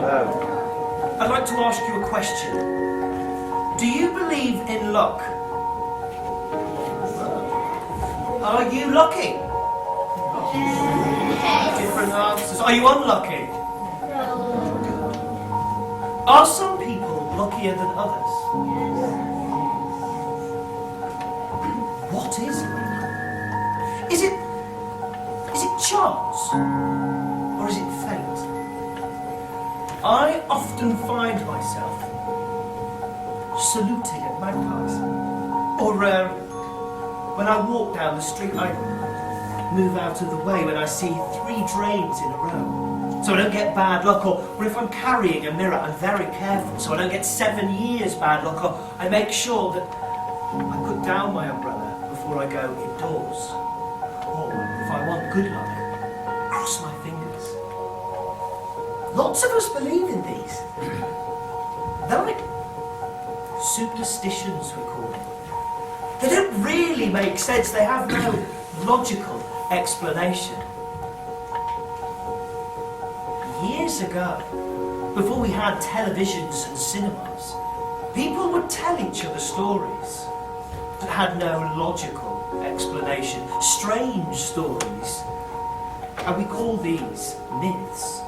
I'd like to ask you a question. Do you believe in luck? Are you lucky? Different answers. Are you unlucky? Are some people luckier than others? What is luck? Is it chance? Or is it fate? I often find myself saluting at magpies. Or when I walk down the street, I move out of the way when I see 3 drains in a row, so I don't get bad luck. Or if I'm carrying a mirror, I'm very careful so I don't get 7 years bad luck. Or I make sure that I put down my umbrella before I go indoors. Or if I want good luck, cross my fingers. Lots of us believe in these. They're like superstitions, we call them. They don't really make sense. They have no logical explanation. Years ago, before we had televisions and cinemas, people would tell each other stories that had no logical explanation. Strange stories. And we call these myths.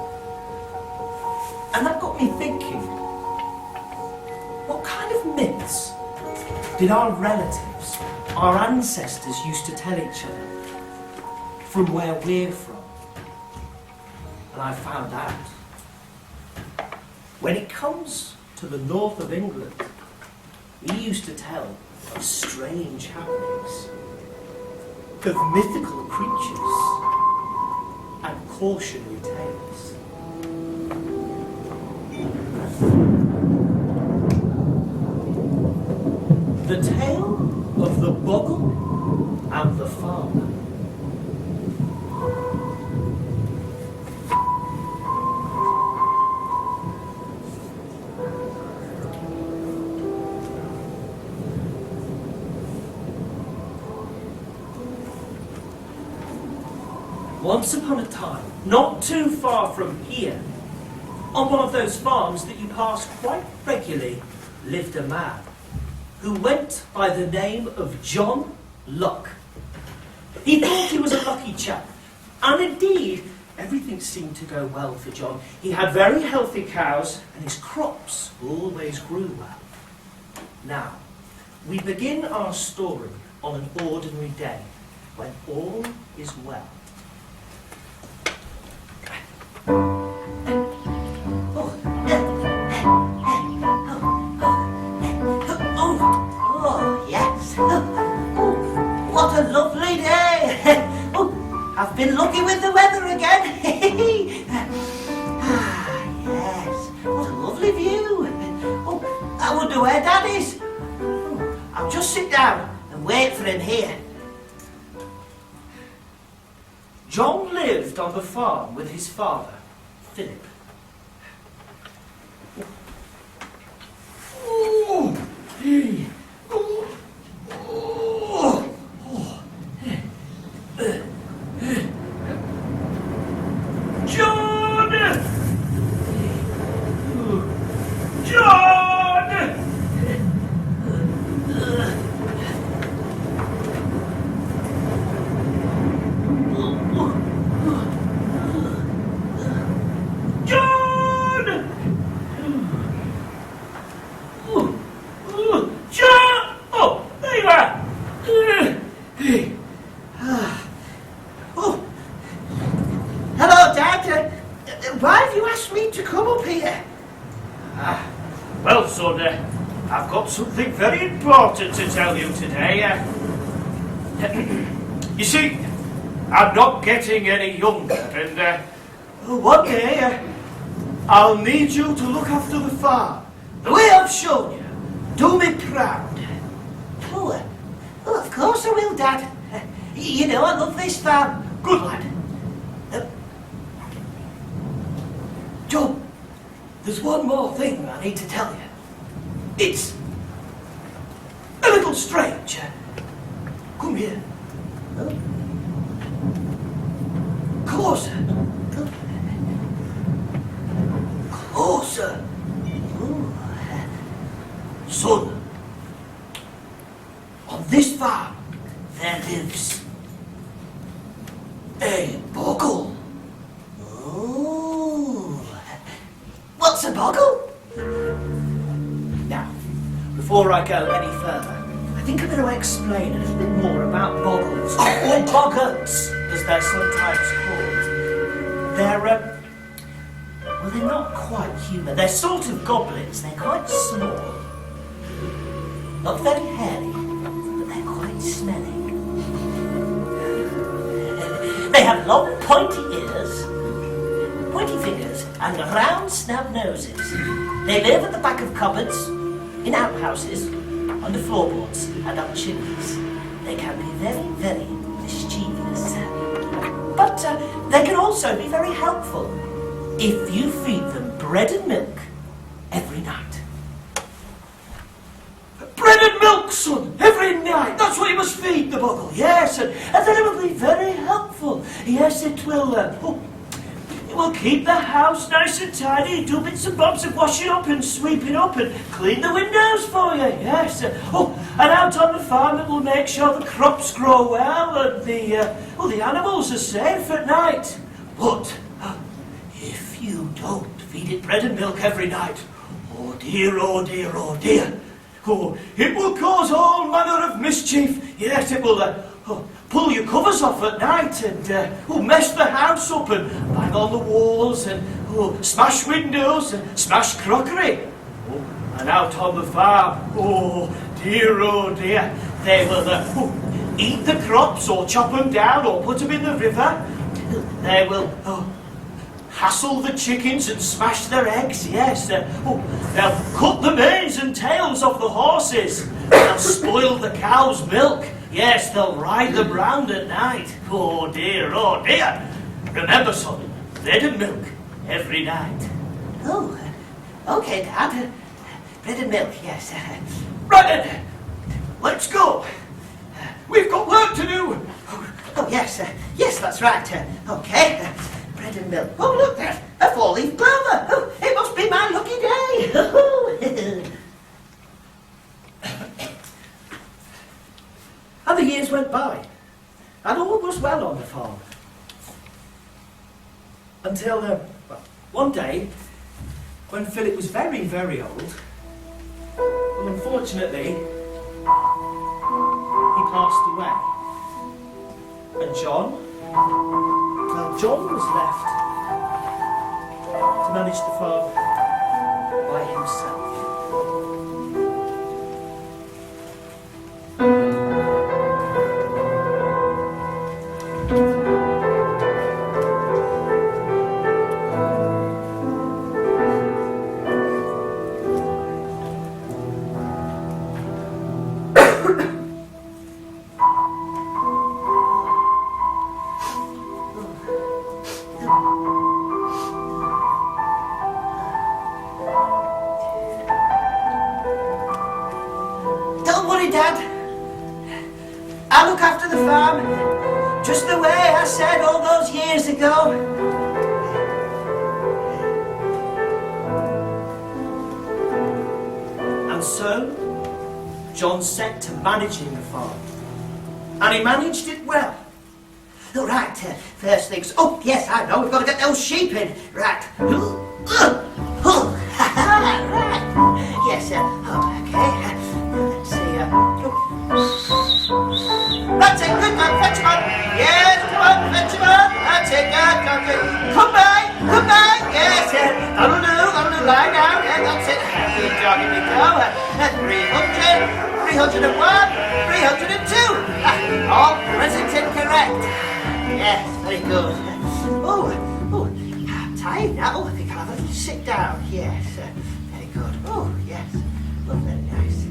And that got me thinking, what kind of myths did our relatives, our ancestors used to tell each other from where we're from? And I found out. When it comes to the north of England, we used to tell of strange happenings, of mythical creatures, and cautionary tales. The tale of the Boggle and the farmer. Once upon a time, not too far from here, on one of those farms that you pass quite regularly, lived a man who went by the name of John Luck. He thought he was a lucky chap, and indeed, everything seemed to go well for John. He had very healthy cows, and his crops always grew well. Now, we begin our story on an ordinary day, when all is well. What a lovely day! I've been lucky with the weather again. Yes, what a lovely view. I wonder where Dad is. I'll just sit down and wait for him here. John lived on the farm with his father, Philip. Well, son, I've got something very important to tell you today. You see, I'm not getting any younger, and one day I'll need you to look after the farm the way I've shown you. Do me proud. Oh, of course I will, Dad. You know I love this farm. Good lad. John, there's one more thing I need to tell you. It's a little strange. Come here. Closer. course. Son, on this farm there lives a Boggle. Oh. What's a Boggle? Now, before I go any further, I think I'm going to explain a little bit more about boggles, or boggarts, as they're sometimes called. They're, well, they're not quite human. They're sort of goblins. They're quite small. Not very hairy, but they're quite smelly. They have long, pointy ears, pointy fingers, and round snub noses. They live at the back of cupboards, in outhouses, under floorboards, and up chimneys. They can be very, very mischievous. But they can also be very helpful if you feed them bread and milk every night. Bread and milk, son, every night. That's what you must feed the Boggle. Yes, and then it will be very helpful. Yes, it will. It will keep the house nice and tidy, do bits and bobs of washing up and sweeping up and clean the windows for you. Yes. And out on the farm it will make sure the crops grow well and the animals are safe at night. But if you don't feed it bread and milk every night, oh dear, oh dear, oh dear. Oh, it will cause all manner of mischief. Yes, it will pull your covers off at night and mess the house up and bang on the walls and smash windows and smash crockery. Oh, and out on the farm, oh dear, they will eat the crops or chop them down or put them in the river. They will hassle the chickens and smash their eggs, yes. They'll cut the manes and tails off the horses. They'll spoil the cow's milk. Yes, they'll ride them round at night. Oh dear, oh dear. Remember, son, bread and milk every night. Oh, okay, Dad. Bread and milk, yes. Right then, let's go. We've got work to do. Oh, yes, yes, that's right. Okay. Bread and milk. Oh, look there, a four-leaf clover. Oh, it must be my lucky day. And the years went by, and all was well on the farm. Until, one day, when Philip was very, very old, well, unfortunately, he passed away. And John was left to manage the farm by himself. Don't worry, Dad. I'll look after the farm, just the way I said all those years ago. And so, John set to managing the farm. And he managed it well. All right, first things. Oh, yes, I know. We've got to get those sheep in. Right. Right. Yes, okay. Let's see. That's it. Good man. Fetch him on. Yes, come on. Fetch him on. That's it. Good. Come back. Yes, that'll do. Lie down. Yeah, that's it. Good dog. Here we go. 300, 301, 302. All present and correct. Yes, very good. Oh, I'm tired now. I think I'll have to sit down. Yes, very good. Oh, yes. Oh, very nice.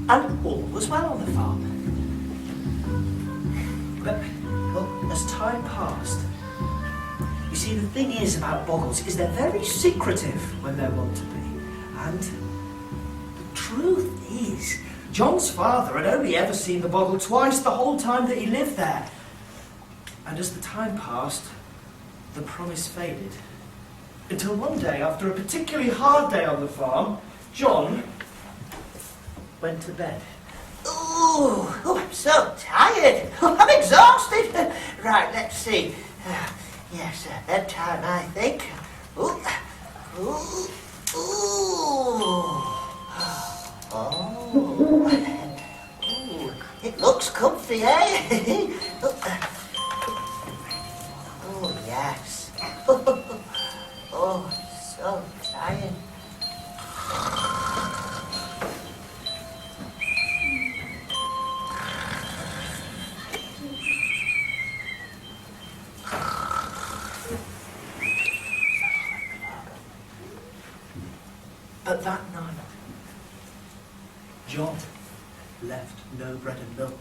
And all was well on the farm. But, well, as time passed, you see, the thing is about boggles is they're very secretive when they want to be. And the truth is, John's father had only ever seen the Boggle twice the whole time that he lived there. And as the time passed, the promise faded. Until one day, after a particularly hard day on the farm, John went to bed. Oh, I'm so tired. I'm exhausted. Right, let's see. Yes, bedtime, I think. Ooh. Ooh. Ooh. Oh. Ooh. It looks comfy, eh? Oh, yes. Oh, so tired. But that night, John left no bread and milk.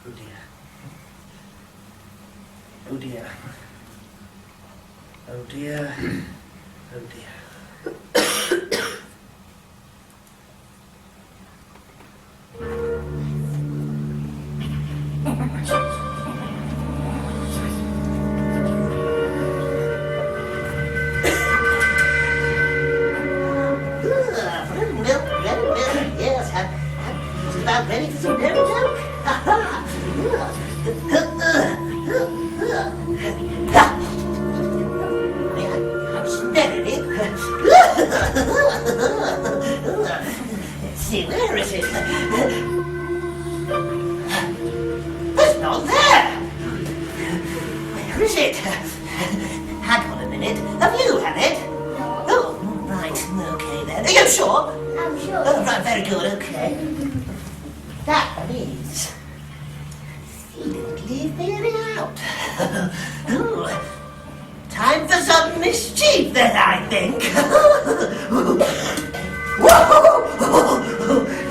Oh dear. Oh dear. Oh dear. Oh dear. Yes, I'm about ready for some milk. I'm smelling it. Let's see, where is it? It's not there. Where is it? Hang on a minute. Have you had it? Oh, right. Okay then. Are you sure? I'm sure. Oh, right, very good, okay. That means he didn't leave me any out. Ooh. Time for some mischief then, I think.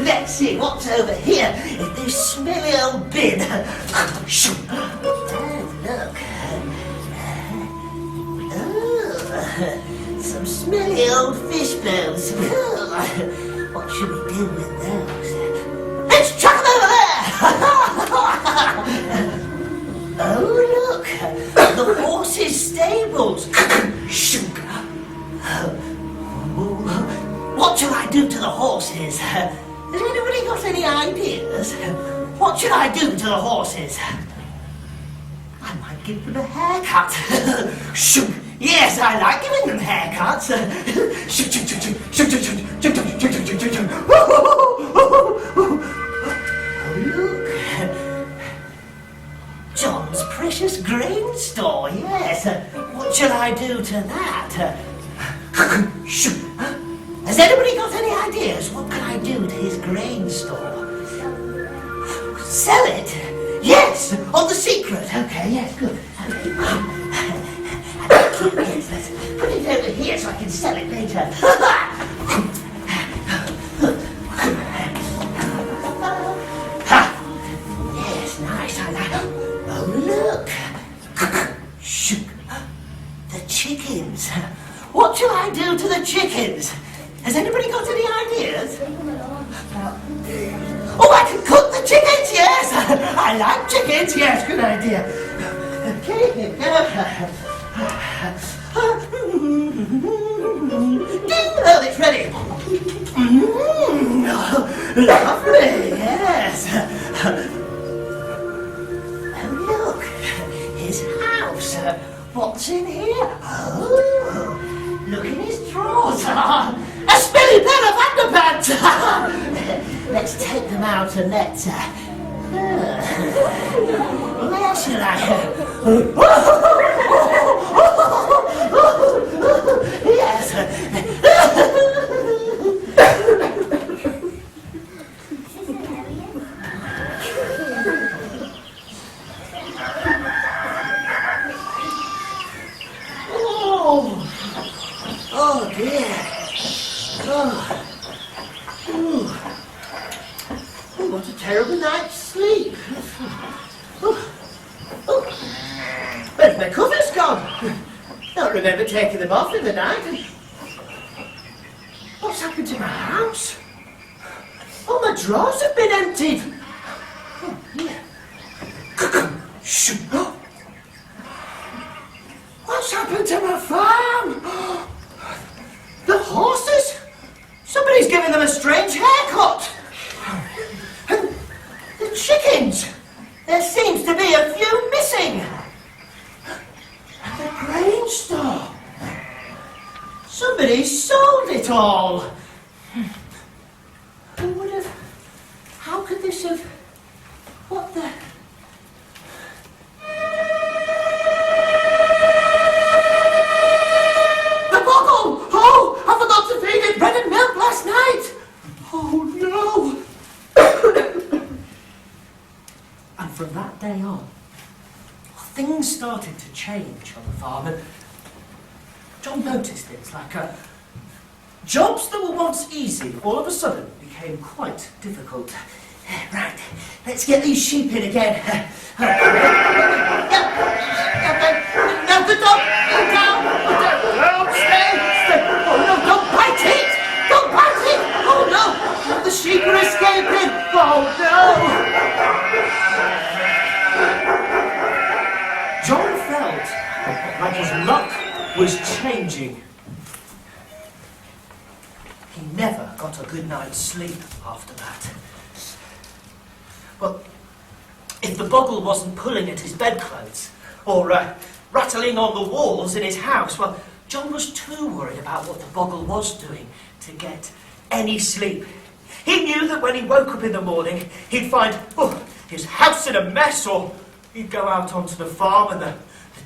Let's see what's over here in this smelly old bin. Oh, look. Oh, some smelly old fish bones. What should we do with those? Let's chuck them over there! Oh, look! The horses' stables! What shall I do to the horses? Has anybody got any ideas? What should I do to the horses? I might give them a haircut. Yes, I like giving them haircuts. Oh, look. John's precious grain store, yes. What shall I do to that? Has anybody got any ideas? What can I do to his grain store? Sell it? Yes, on the secret. Okay, yes, good. Yes, let's put it over here so I can sell it later. Yes, nice, I like it. Oh, look. The chickens. What shall I do to the chickens? Has anybody got any ideas? Oh, I can cook the chickens, yes! I like chickens, yes, good idea. Okay, here we go. Ding! Oh, it's ready. Lovely, yes. Oh, look, his house. What's in here? Oh, look in his drawers. A smelly pair of underpants. Let's take them out and let's... where shall I... Yes. Oh dear. Oh. Oh, what a terrible night's sleep. Where's my covers gone? Don't remember taking them off in the night. What's happened to my house? All my drawers have been emptied. Oh, here. happened to my farm? The horses? Somebody's giving them a strange haircut. And the chickens. There seems to be a few missing. And the grain store. Somebody sold it all. Who would have... How could this have... What the... The Boggle! Oh, I forgot to feed it bread and milk last night. Oh, no. And from that day on, things started to change on the farm, and John noticed things like jobs that were once easy all of a sudden became quite difficult. Right, let's get these sheep in again. Now the dog, down. Don't stay. Oh no, don't bite it. Don't bite it. Oh no, the sheep are escaping. Oh no. John felt like his luck was changing. He never got a good night's sleep after that. But if the Boggle wasn't pulling at his bedclothes or rattling on the walls in his house, well, John was too worried about what the Boggle was doing to get any sleep. He knew that when he woke up in the morning, he'd find his house in a mess, or he'd go out onto the farm and the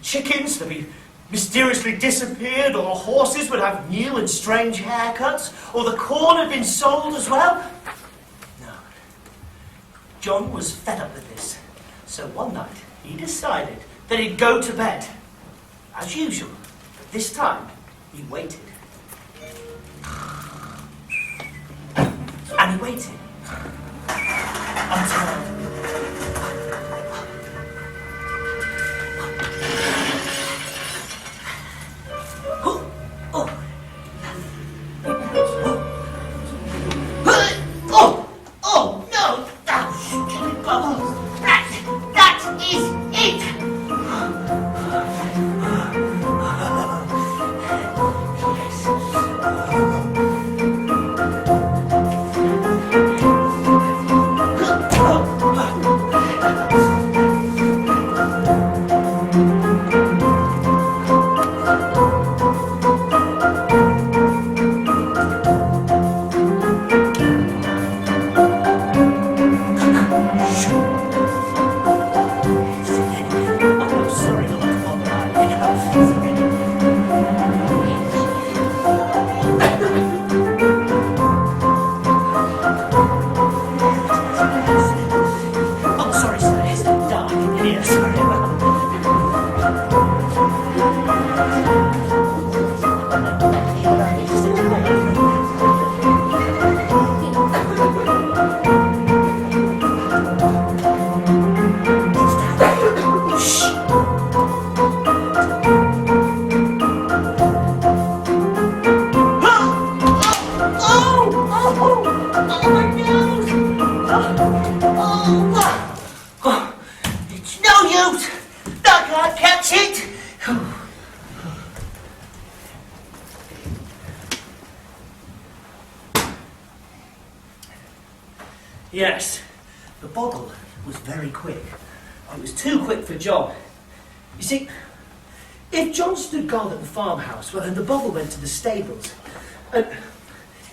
chickens would be mysteriously disappeared, or the horses would have new and strange haircuts, or the corn had been sold as well. No. John was fed up with this, so one night he decided that he'd go to bed. As usual, but this time he waited. And he waited until... Yes, the Boggle was very quick. It was too quick for John. You see, if John stood guard at the farmhouse, well, then the Boggle went to the stables. And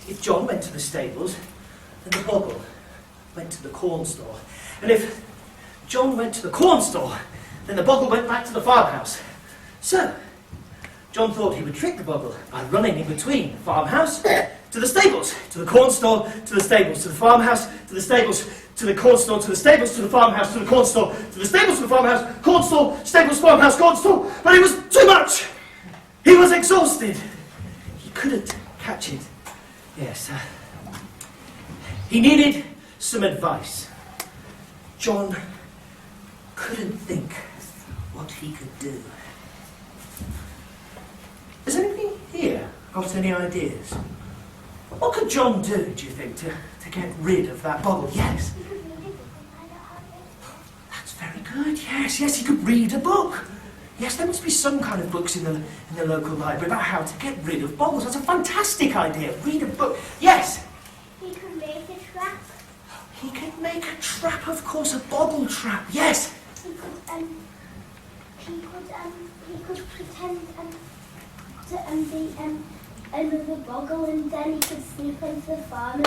if John went to the stables, then the Boggle went to the corn store. And if John went to the corn store, then the Boggle went back to the farmhouse. So, John thought he would trick the Boggle by running in between the farmhouse to the stables, to the corn store, to the stables, to the farmhouse, to the stables, to the corn store, to the stables, to the farmhouse, to the corn store, to the stables, to the farmhouse, corn store, stables, farmhouse, corn store. But it was too much. He was exhausted. He couldn't catch it. Yes. He needed some advice. John couldn't think what he could do. Has anybody here got any ideas? What could John do, do you think, to get rid of that Boggle? Yes. That's very good. Yes, he could read a book. Yes, there must be some kind of books in the local library about how to get rid of boggles. That's a fantastic idea. Read a book. Yes? He could make a trap. He could make a trap, of course, a boggle trap. Yes? He could pretend to be another boggle, and then he could sneak into the farm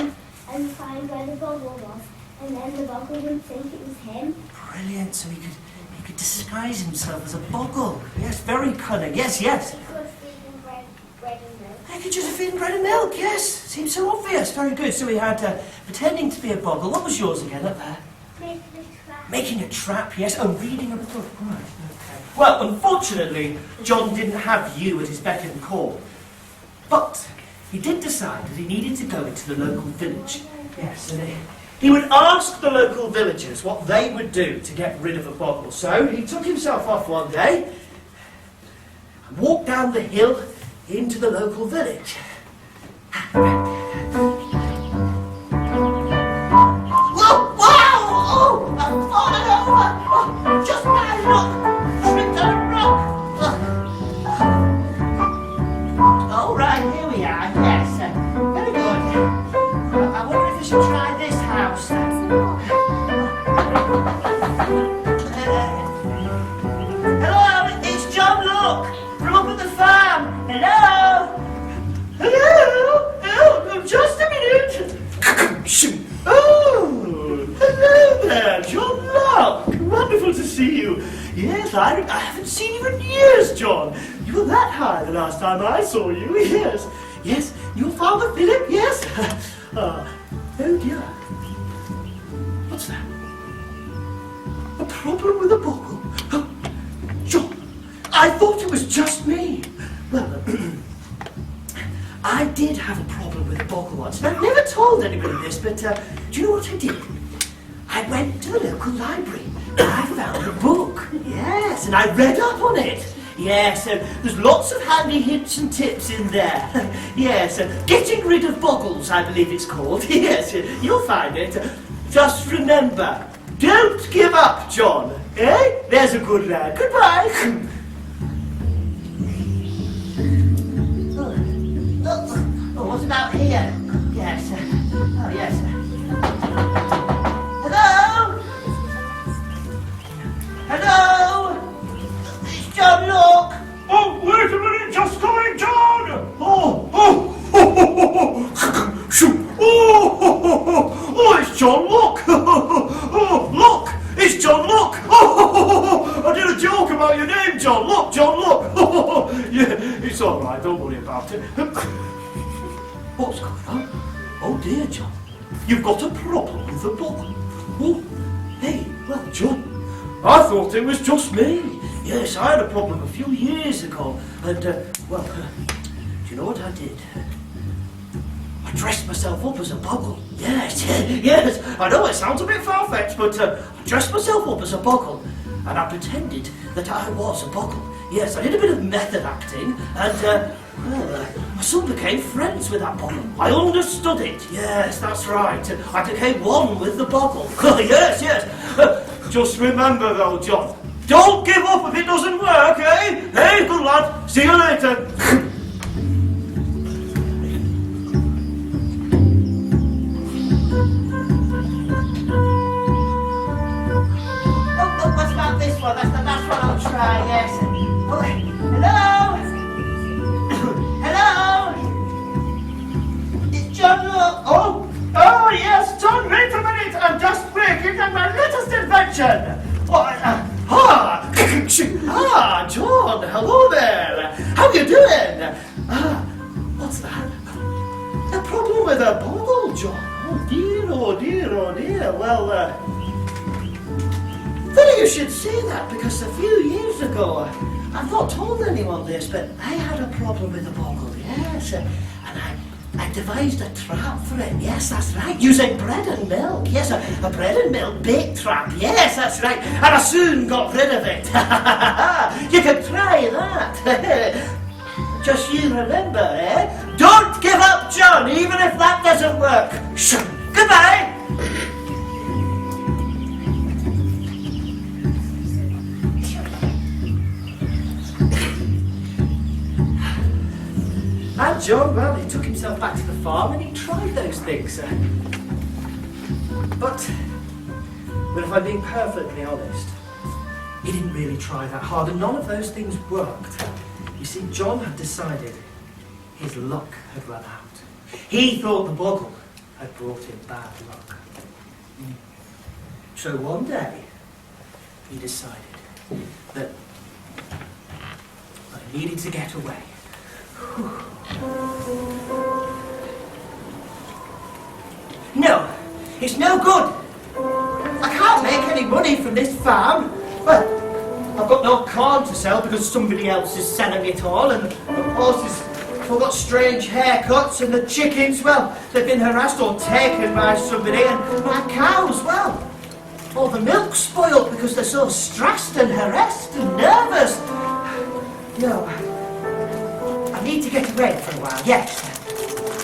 and find where the boggle was, and then the boggle wouldn't think it was him. Brilliant. So he could disguise himself as a boggle. Yes, very cunning. Yes, yes. He could feed him bread and milk. I could just feed him bread and milk. Yes. Seems so obvious. Very good. So he had pretending to be a boggle. What was yours again up there? Making a trap. Making a trap, yes. Oh, reading a book. Right. Okay. Well, unfortunately, John didn't have you at his beck and call. But he did decide that he needed to go into the local village. Yes, and he would ask the local villagers what they would do to get rid of a boggle. So he took himself off one day and walked down the hill into the local village. Whoa! Wow! Oh! I've fallen over! Oh, just my luck! Tripped on a rock! All right, here we are. Yes, very good. I wonder if I should try this house. Hello, it's John Look from up at the farm. Hello. Hello. Oh, just a minute. Oh, hello there, John Look. Wonderful to see you. Yes, I haven't seen you in years, John. You were that high the last time I saw you. Yes. Yes, your father Philip, yes. Oh dear. What's that? A problem with a boggle? Oh, John, I thought it was just me. Well, I did have a problem with a boggle once, and I've never told anybody this, but do you know what I did? I went to the local library and I found a book. Yes, and I read up on it. Yes, there's lots of handy hints and tips in there. Yes, getting rid of boggles, I believe it's called. Yes, you'll find it. Just remember, don't give up, John. Eh? There's a good lad. Goodbye. Oh, what about here? Yes. Oh, yes. Hello? Hello? It's John Look. Oh, wait a minute, just coming, John! Oh, it's John Look! Oh, Look! It's John Look! Oh, I did a joke about your name, John Look, John Look! Yeah, it's all right, don't worry about it. What's going on? Oh dear, John. You've got a problem with the boggle. Oh, hey, well, John, I thought it was just me. yes, I had a problem a few years ago, and, well, do you know what I did? I dressed myself up as a boggle. Yes, yes, I know it sounds a bit far-fetched, but I dressed myself up as a boggle, and I pretended that I was a boggle. Yes, I did a bit of method acting, and, well, I soon became friends with that boggle. I understood it. Yes, that's right. I became one with the boggle. Yes, yes. Just remember though, John, don't give up if it doesn't work, eh? Hey, good lad, see you later. Oh, what about this one? That's what I'll try, yes. Oh, hello? Hello? It's John Look. Oh, yes, John, wait a minute. I'm just breaking on my latest invention. John, hello there. How you doing? What's that? A problem with a boggle, John. Oh dear, oh dear, oh dear. Well, funny you should say that, because a few years ago, I've not told anyone this, but I had a problem with a boggle, yes. And I devised a trap for it. Yes, that's right. Using bread and milk. Yes, a bread and milk bake trap. Yes, that's right. And I soon got rid of it. You can try that. Just you remember, eh? Don't give up, John, even if that doesn't work. Goodbye. And John, well, he took himself back to the farm and he tried those things. But if I'm being perfectly honest, he didn't really try that hard and none of those things worked. You see, John had decided his luck had run out. He thought the Boggle had brought him bad luck. So one day, he decided that I needed to get away. No, it's no good. I can't make any money from this farm. Well, I've got no corn to sell because somebody else is selling it all, and the horses have got strange haircuts, and the chickens, well, they've been harassed or taken by somebody, and my cows, well, all the milk's spoiled because they're so stressed and harassed and nervous. No, I need to get away for a while, yes.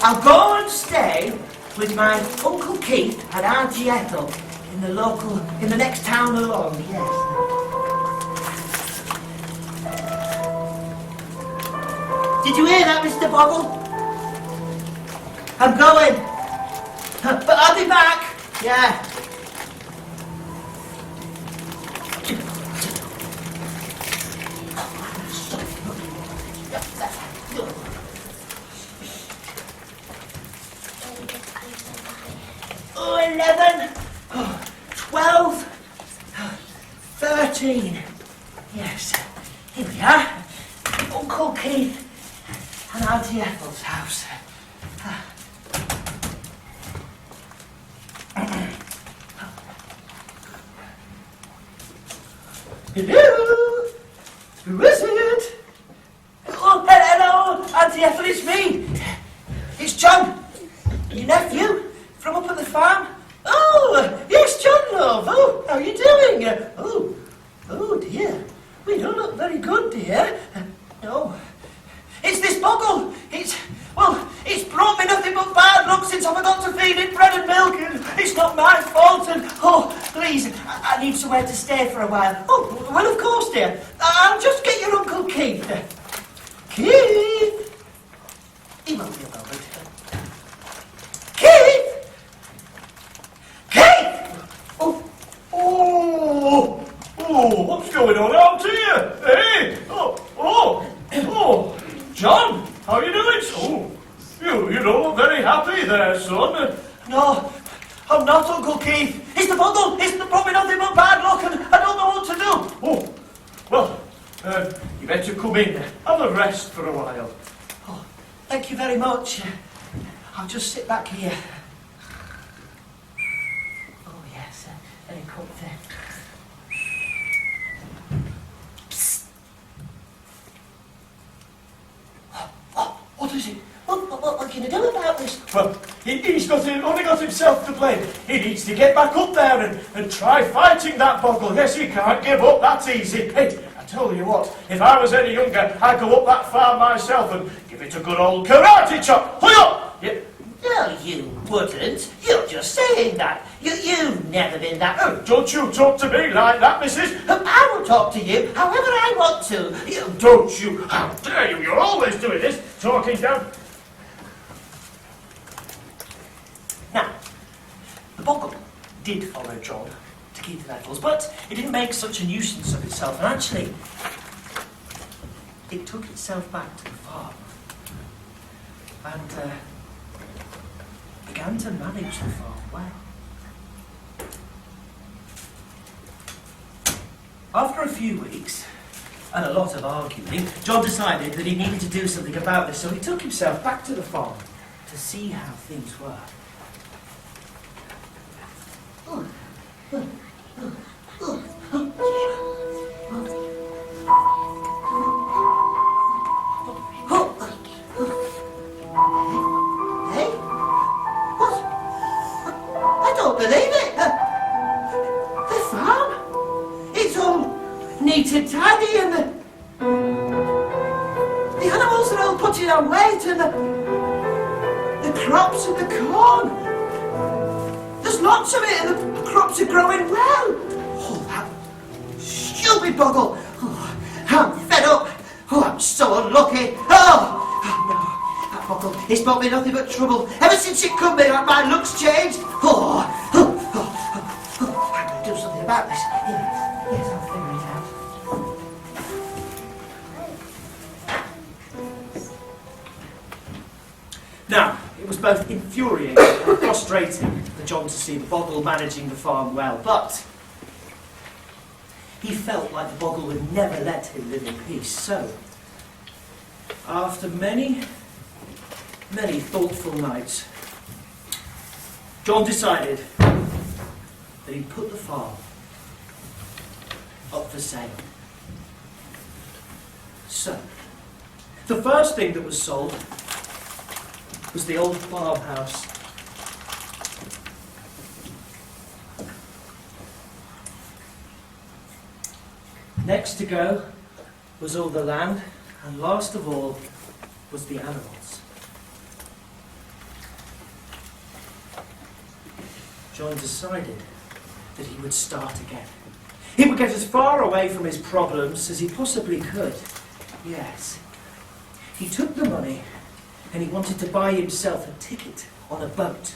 I'll go and stay with my Uncle Keith and Auntie Ethel in the next town along, yes. Did you hear that, Mr. Boggle? I'm going. But I'll be back. Yeah. Oh, 11, 12, 13. Yes. Here we are. Uncle Keith and Auntie Ethel's house. Hello? Who is it? Oh, hello, Auntie Ethel, it's me. It's John, your nephew, from up at the farm. Oh, yes, John, love. Oh, how are you doing? Oh, dear. We don't look very good, dear. No. It's this Boggle. It's brought me nothing but bad luck since I forgot to feed it bread and milk, and it's not my fault, and, oh, please, I need somewhere to stay for a while. Oh, well, of course, dear. I'll just get your Uncle Keith. Keith! He won't be a moment. Keith! Keith! Oh, what's going on out here? Hey! Oh, John, how are you doing? Oh, you don't look very happy there, son. No, I'm not Uncle Keith. It's the Boggle. It's probably nothing but bad luck, and I don't know what to do. Oh, well, you better come in. Have a rest for a while. Oh, thank you very much. I'll just sit back here. Oh, yes, very comfy. What is it? What can I do about this? Well, he's only got himself to blame. He needs to get back up there and try fighting that Boggle. Yes, he can't give up, that's easy. Hey, I tell you what, if I was any younger, I'd go up that farm myself and give it a good old karate chop. Hi-ya! Yeah. No, you wouldn't. You're just saying that. You've never been that... Oh, don't you talk to me like that, missus. I will talk to you however I want to. Don't you? How dare you? You're always doing this, talking down... Now, the Boggle did follow John to Keith and Ethel's, but it didn't make such a nuisance of itself, and actually, it took itself back to the farm and began to manage the farm well. After a few weeks, and a lot of arguing, John decided that he needed to do something about this, so he took himself back to the farm to see how things were. Hey? What? I don't believe it! The farm? It's all neat and tidy, and the animals are all putting on weight, and the crops and the corn. There's lots of it, and the crops are growing well. Oh, that stupid Boggle. Oh, I'm fed up. Oh, I'm so unlucky. Oh, no. It's brought me nothing but trouble. Ever since it come here, my luck's changed. I'm going to do something about this. Yes, I'll figure it out. Now, it was both infuriating and frustrating for John to see the Boggle managing the farm well, but he felt like the Boggle would never let him live in peace. So, after many thoughtful nights, John decided that he'd put the farm up for sale. So, the first thing that was sold was the old farmhouse. Next to go was all the land, and last of all was the animals. John decided that he would start again. He would get as far away from his problems as he possibly could. Yes, he took the money and he wanted to buy himself a ticket on a boat.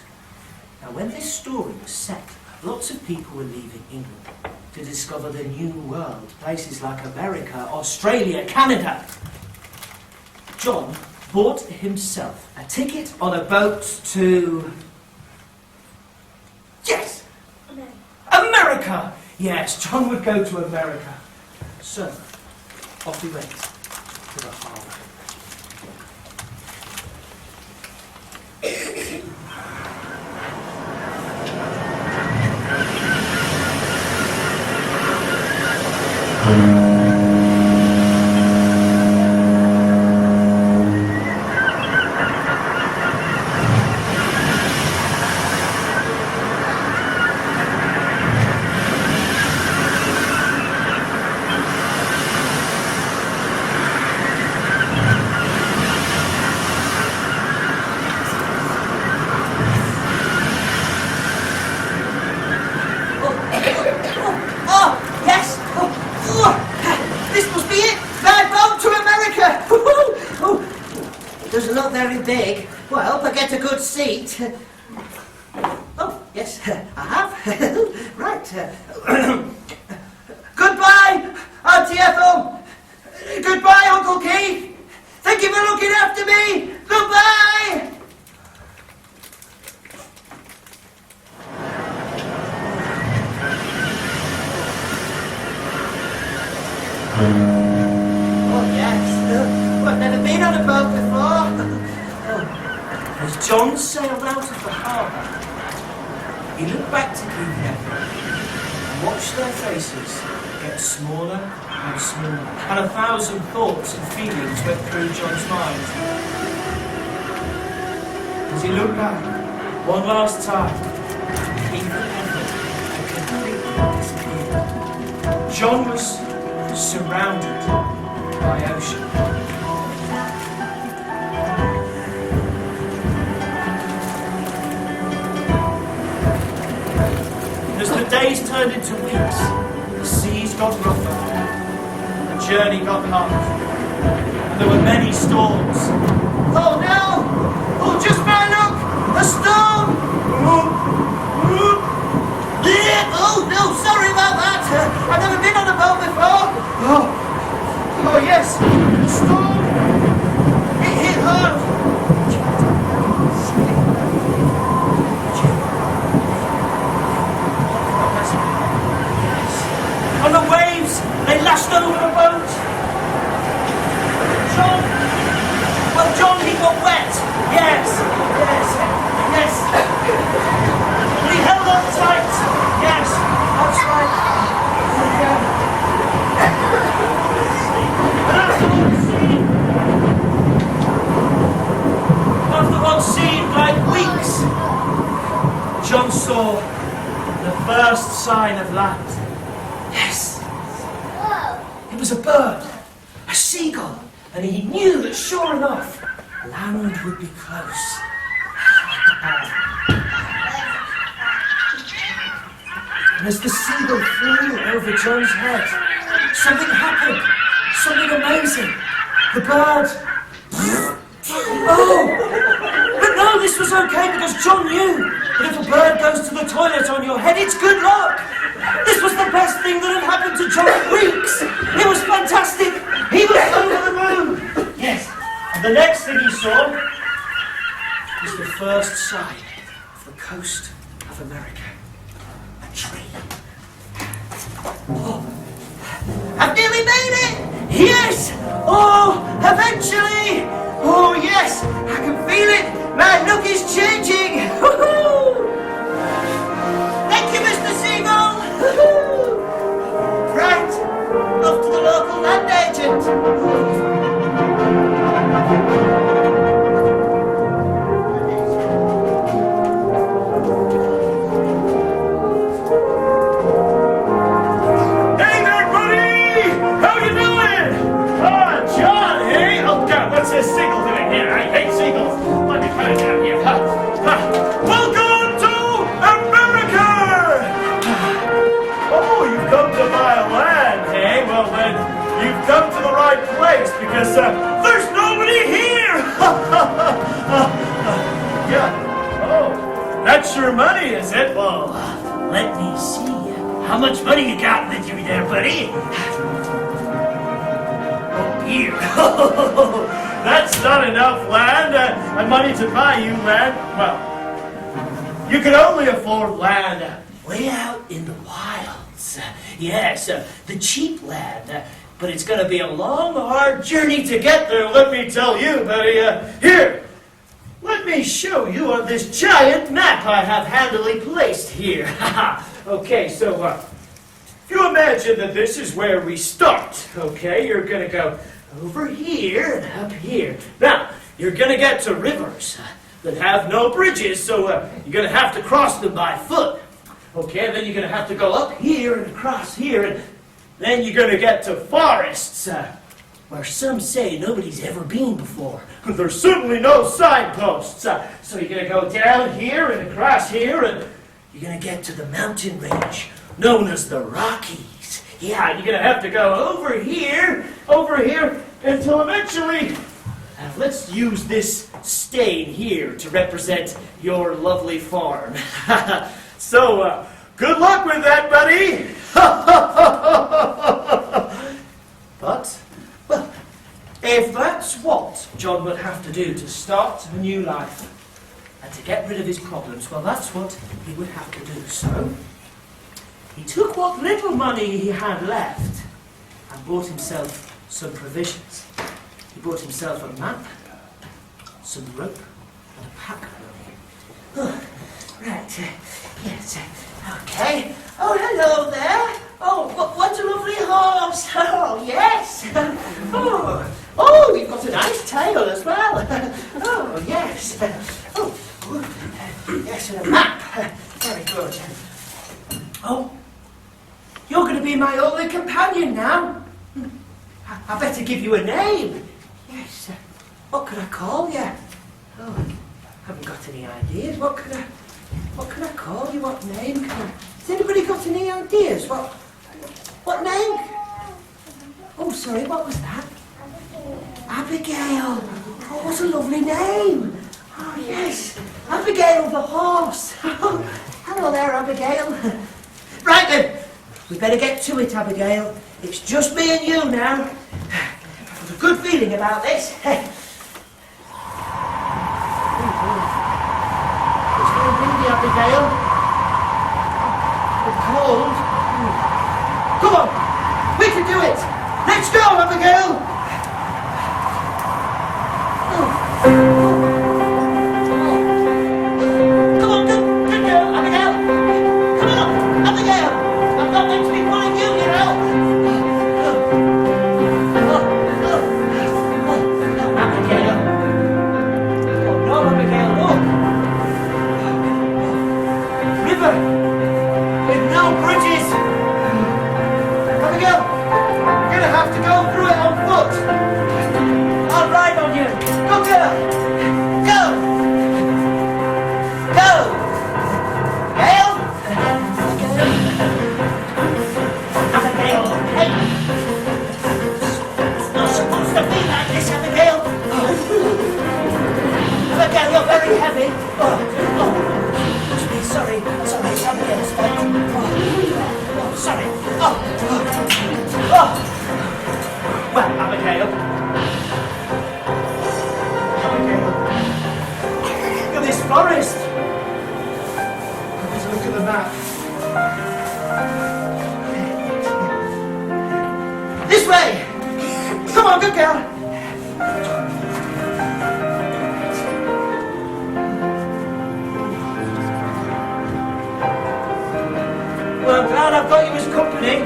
Now, when this story was set, lots of people were leaving England to discover the new world, places like America, Australia, Canada. John bought himself a ticket on a boat to... Yes! America! Yes, John would go to America. So, off he went to the harbour. Doesn't look very big. Well, I hope I get a good seat. Oh, yes, I have. Right. Goodbye, Auntie Ethel. Goodbye, Uncle Keith. Thank you for looking after me. Goodbye. Oh, yes. I've never been on a boat before. As John sailed out of the harbour, he looked back to Keith and Ethel and watched their faces get smaller and smaller, and 1,000 thoughts and feelings went through John's mind. As he looked back, one last time, Keith and Ethel had completely disappeared. John was surrounded by ocean. As the days turned into weeks, the seas got rougher, the journey got hard, and there were many storms. Oh no! Oh, just my luck! A storm! Oh no, sorry about that! I've never been on a boat before! Oh yes, the storm! It hit hard! And the waves, they lashed over the boat. John, he got wet. Yes. We held on tight. Yes, that's right. And after what seemed like weeks, John saw the first sign of land. Yes. It was a bird, a seagull, and he knew that sure enough, land would be close. And as the seagull flew over John's head, something happened, something amazing. The bird... Oh! this was okay because John knew that if a bird goes to the toilet on your head, it's good luck. This was the best thing that had happened to John in weeks. It was fantastic. He was over the moon. Yes. And the next thing he saw was the first sign of the coast of America. A tree. Oh. I've nearly made it! Yes! Oh, eventually! Oh, yes! I can feel it! My look is changing! Woohoo! Thank you, Mr. Seagull! Woohoo! Right! Off to the local land agent! What's this seagull doing here? I hate seagulls. Let me put it down here. Welcome to America! Oh, you've come to my land, hey? Well then, you've come to the right place because there's nobody here! Yeah. Oh, that's your money, is it? Well, let me see. How much money you got with you there, buddy? Oh, here. That's not enough land and money to buy you land. Well, you can only afford land way out in the wilds. Yes, the cheap land. But it's going to be a long, hard journey to get there, let me tell you, buddy. Here, let me show you on this giant map I have handily placed here. Okay, so if you imagine that this is where we start, okay, you're going to go over here and up here. Now, you're going to get to rivers that have no bridges, so you're going to have to cross them by foot. Okay, and then you're going to have to go up here and across here, and then you're going to get to forests where some say nobody's ever been before. There's certainly no signposts. So you're going to go down here and across here, and you're going to get to the mountain range known as the Rockies. Yeah, you're going to have to go over here, until eventually, let's use this stain here to represent your lovely farm. So, good luck with that, buddy! But, well, if that's what John would have to do to start a new life and to get rid of his problems, well, that's what he would have to do. So, he took what little money he had left and bought himself some provisions. He bought himself a map, some rope, and a pack pony. Oh, right, yes, okay. Oh, hello there. Oh, what a lovely horse. Oh, yes. Oh, you've got a nice tail as well. Oh, yes. Oh, yes, and a map. Very good. Oh, you're going to be my only companion now. I better give you a name. Yes. What could I call you? Oh, I haven't got any ideas. What can I call you? What name can I? Has anybody got any ideas? What name? Oh, sorry. What was that? Abigail. Oh, what a lovely name. Oh, yes. Abigail the horse. Hello there, Abigail. Right then. We better get to it, Abigail. It's just me and you now. I've got a good feeling about this. It's very windy, Abigail. It's cold. Come on, we can do it. Let's go, Abigail. Come on, good girl, Abigail. Come on, Abigail. I'm not meant to be pulling you, you know. Abigail. Oh no, Abigail, look. River with no bridges. Abigail, you're going to have to go through it on foot. I'll ride on you. Go, girl. Go. Go. Gail. Abigail, hey. It's not supposed to be like this, Abigail. Abigail, you're very heavy. Sorry, Abigail Speck. Sorry. Well, Abigail. Look at this forest. Let's look at the map. This way. Come on, good girl. Well, I'm glad I've got you as company.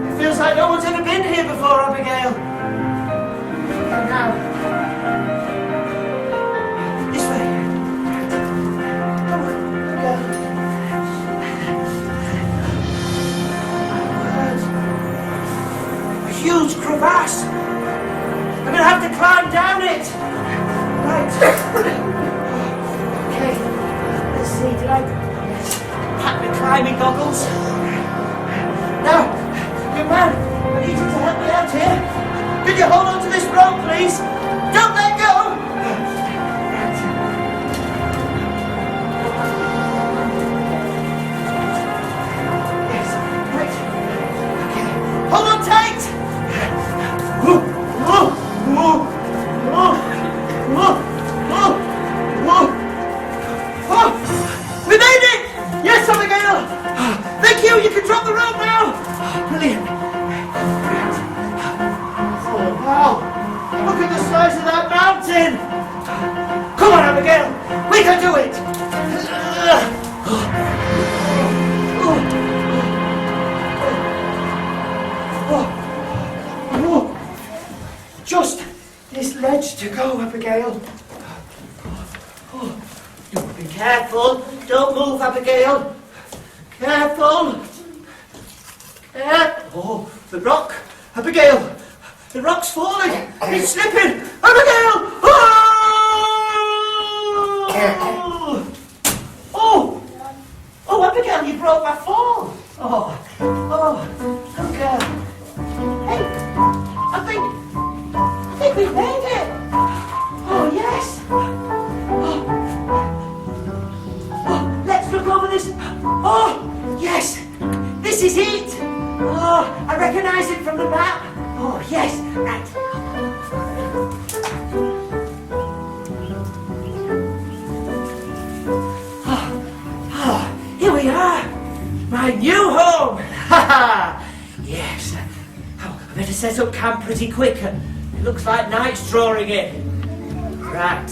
It feels like no one's ever been here before, Abigail. And now, this way. Come on, Abigail. A huge crevasse. I'm going to have to climb down it. Right. Okay. Let's see, did I pack my climbing goggles? Now, good man, I need you to help me out here. Could you hold on to this rope, please? Don't let go! Yes, right. Okay, hold on tight! We made it! Yes, Abigail! Thank you, you can drop the rope now! Brilliant. Oh, wow! Look at the size of that mountain! Come on, Abigail! We can do it! Just this ledge to go, Abigail. Be careful. Don't move, Abigail. Careful. Oh, the rock. Abigail, the rock's falling. It's slipping. Abigail! Oh, Abigail, you broke my fall. Oh, Abigail. Hey, I think we made it. Oh, yes. Let's look over this. Oh, yes. This is it. Oh, I recognize it from the map. Oh, yes. Right. Here we are. My new home. Yes. Oh, I better set up camp pretty quick. It looks like night's drawing in. Right.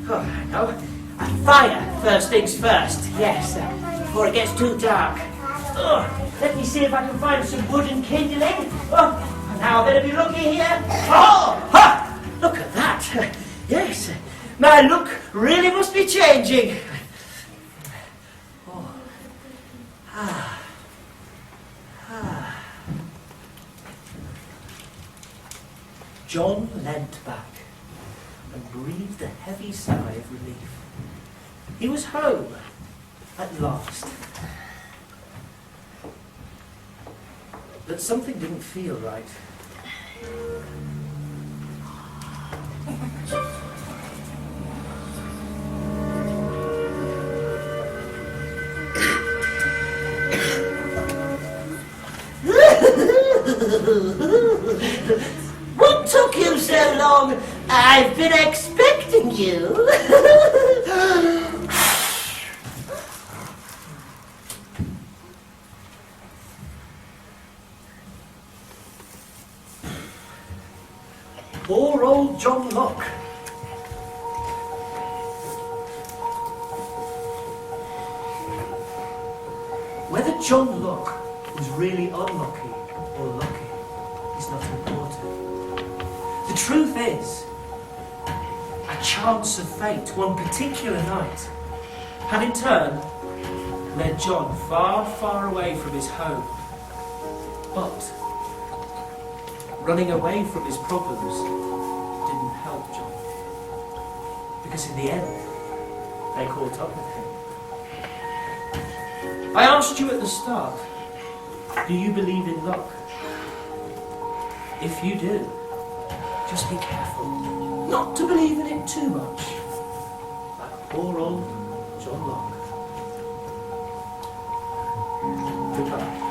I know. A fire, first things first. Yes. Before it gets too dark. Let me see if I can find some wood and kindling. Now I better be looking here. Look at that. Yes. My look really must be changing. John leant back and breathed a heavy sigh of relief. He was home at last. But something didn't feel right. What took you so long? I've been expecting you. Poor old John Locke. Whether John Locke was really unlucky or lucky is not important. The truth is, a chance of fate one particular night had in turn led John far, far away from his home. But running away from his problems didn't help John. Because in the end, they caught up with him. I asked you at the start, do you believe in luck? If you do, just be careful not to believe in it too much. Like Poor old John Locke. Goodbye.